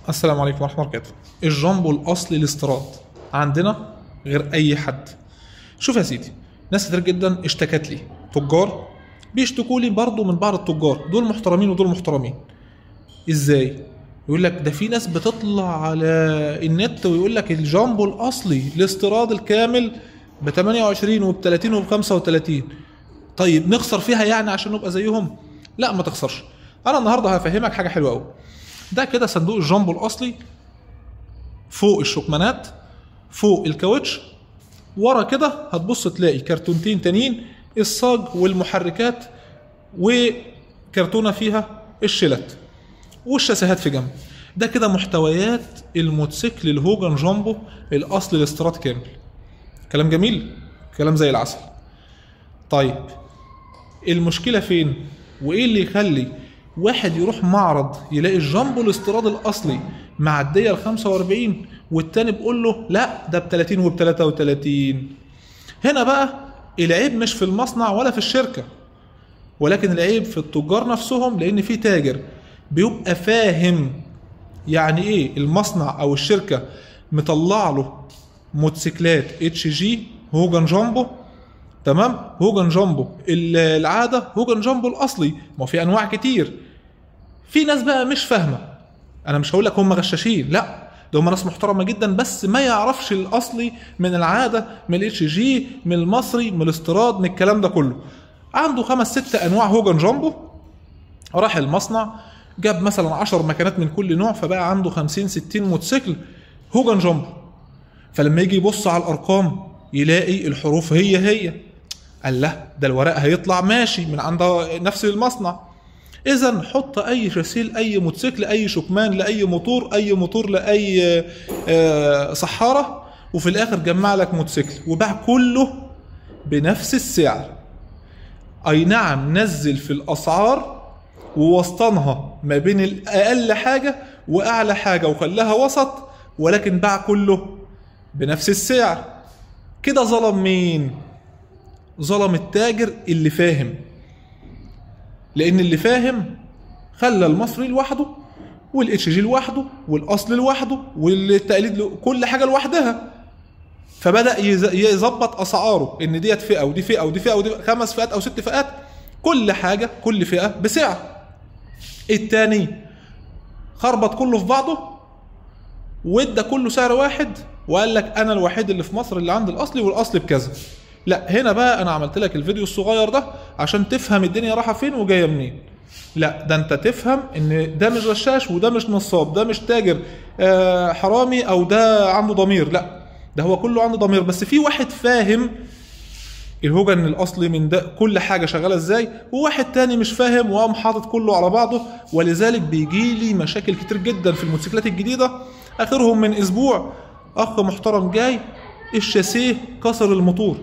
السلام عليكم ورحمة الله وبركاته. الجامبو الأصلي الاستيراد عندنا غير أي حد. شوف يا سيدي، ناس كتير جدا اشتكت لي، تجار بيشتكوا لي برضه من بعض التجار، دول محترمين ودول محترمين. ازاي؟ يقول لك ده في ناس بتطلع على النت ويقول لك الجامبو الأصلي الاستيراد الكامل ب 28 وب 30 وب 35. طيب نخسر فيها يعني عشان نبقى زيهم؟ لا ما تخسرش. أنا النهارده هفهمك حاجة حلوة أوي. ده كده صندوق الجامبو الاصلي، فوق الشكمانات، فوق الكاوتش، ورا كده هتبص تلاقي كرتونتين تانيين، الصاج والمحركات، وكرتونه فيها الشلت، والشاسيهات في جنب. ده كده محتويات الموتوسيكل الهوجن جامبو الاصلي الاستيراد كامل. كلام جميل، كلام زي العسل. طيب المشكله فين؟ وايه اللي يخلي واحد يروح معرض يلاقي الجامبو الاستيراد الاصلي معديه ال 45 والتاني بيقول له لا ده ب 30 وب 33؟ هنا بقى العيب مش في المصنع ولا في الشركه، ولكن العيب في التجار نفسهم، لان في تاجر بيبقى فاهم يعني ايه المصنع او الشركه مطلع له موتوسيكلات اتش جي هوجن جامبو، تمام، هوجن جامبو العاده، هوجن جامبو الاصلي. ما في انواع كتير. في ناس بقى مش فاهمه، انا مش هقول لك هم غشاشين، لا ده هم ناس محترمه جدا، بس ما يعرفش الاصلي من العاده، من الاتش جي، من المصري، من الاستيراد، من الكلام ده كله. عنده 5-6 انواع هوجن جامبو، راح المصنع جاب مثلا 10 مكانات من كل نوع، فبقى عنده 50-60 موتوسيكل هوجن جامبو. فلما يجي يبص على الارقام يلاقي الحروف هي قال له ده الورق هيطلع ماشي من عند نفس المصنع. اذا حط اي شاسيل، اي موتوسيكل، اي شكمان لاي موتور، اي موتور لاي صحاره، وفي الاخر جمع لك موتوسيكل وباع كله بنفس السعر. اي نعم نزل في الاسعار ووسطنها ما بين الاقل حاجه واعلى حاجه وخلاها وسط، ولكن باع كله بنفس السعر. كده ظلم مين؟ ظلم التاجر اللي فاهم، لان اللي فاهم خلى المصري لوحده والاتش جي لوحده والاصل لوحده والتقليد كل حاجه لوحدها، فبدا يظبط اسعاره ان ديت فئه ودي فئه ودي فئه ودي 5 فئات او 6 فئات، كل حاجه كل فئه بسعر. التاني خربط كله في بعضه وادى كله سعر واحد وقال لك انا الوحيد اللي في مصر اللي عندي الاصلي والاصلي بكذا. لا هنا بقى انا عملت لك الفيديو الصغير ده عشان تفهم الدنيا رايحه فين وجايه منين. لا ده انت تفهم ان ده مش غشاش وده مش نصاب، ده مش تاجر حرامي او ده عنده ضمير، لا ده هو كله عنده ضمير، بس في واحد فاهم الهوجن الاصلي من ده كل حاجه شغاله ازاي، وواحد تاني مش فاهم وقام حاطط كله على بعضه. ولذلك بيجي لي مشاكل كتير جدا في الموتوسيكلات الجديده. اخرهم من اسبوع اخ محترم جاي الشاسيه كسر الموتور،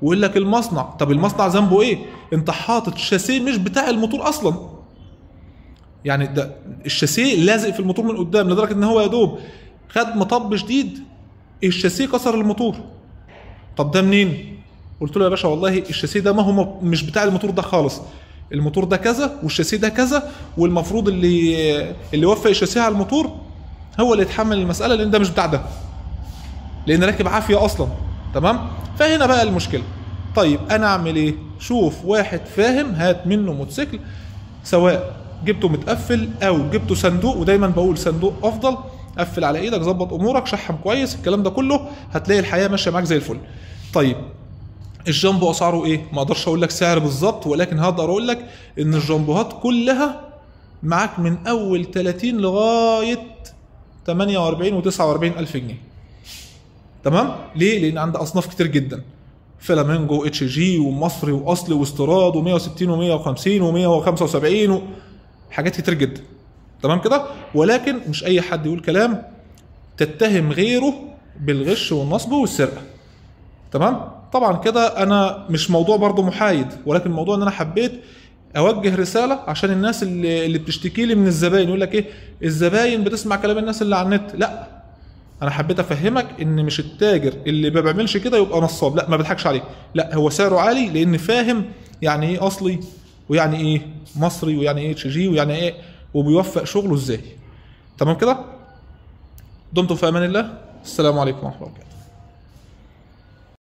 ويقول لك المصنع، طب المصنع ذنبه ايه؟ انت حاطط شاسيه مش بتاع الموتور اصلا، يعني ده الشاسيه لازق في الموتور من قدام لدرجه ان هو يا دوب خد مطب شديد الشاسيه كسر الموتور. طب ده منين؟ قلت له يا باشا والله الشاسيه ده ما هو مش بتاع الموتور ده خالص، الموتور ده كذا والشاسيه ده كذا، والمفروض اللي وفق الشاسيه على الموتور هو اللي يتحمل المساله، لان ده مش بتاع ده، لان راكب عافيه اصلا. تمام؟ فهنا بقى المشكله. طيب انا اعمل ايه؟ شوف واحد فاهم هات منه موتوسيكل، سواء جبته متقفل او جبته صندوق، ودايما بقول صندوق افضل، قفل على ايدك، ظبط امورك، شحم كويس، الكلام ده كله هتلاقي الحياه ماشيه معاك زي الفل. طيب الجامبو اسعاره ايه؟ ما اقدرش اقول لك سعر بالظبط، ولكن هقدر اقول لك ان الجامبوهات كلها معاك من اول 30 لغايه 48 و49 الف جنيه. تمام؟ ليه؟ لان عندي اصناف كتير جدا، فلامينجو، اتش جي، ومصري، واصلي، واستيراد، و160 و150 و175 حاجات كتير جدا. تمام كده؟ ولكن مش اي حد يقول كلام تتهم غيره بالغش والنصب والسرقه. تمام؟ طبعا كده انا مش موضوع برضو محايد، ولكن موضوع ان انا حبيت اوجه رساله عشان الناس اللي بتشتكي لي من الزباين، يقول لك ايه الزباين بتسمع كلام الناس اللي على النت. لا انا حبيت افهمك ان مش التاجر اللي ما بيعملش كده يبقى نصاب، لا ما بضحكش عليه، لا هو سعره عالي لان فاهم يعني ايه اصلي ويعني ايه مصري ويعني ايه اتش جي ويعني ايه وبيوفق شغله ازاي. تمام كده؟ دمتم في امان الله. السلام عليكم ورحمه الله وبركاته.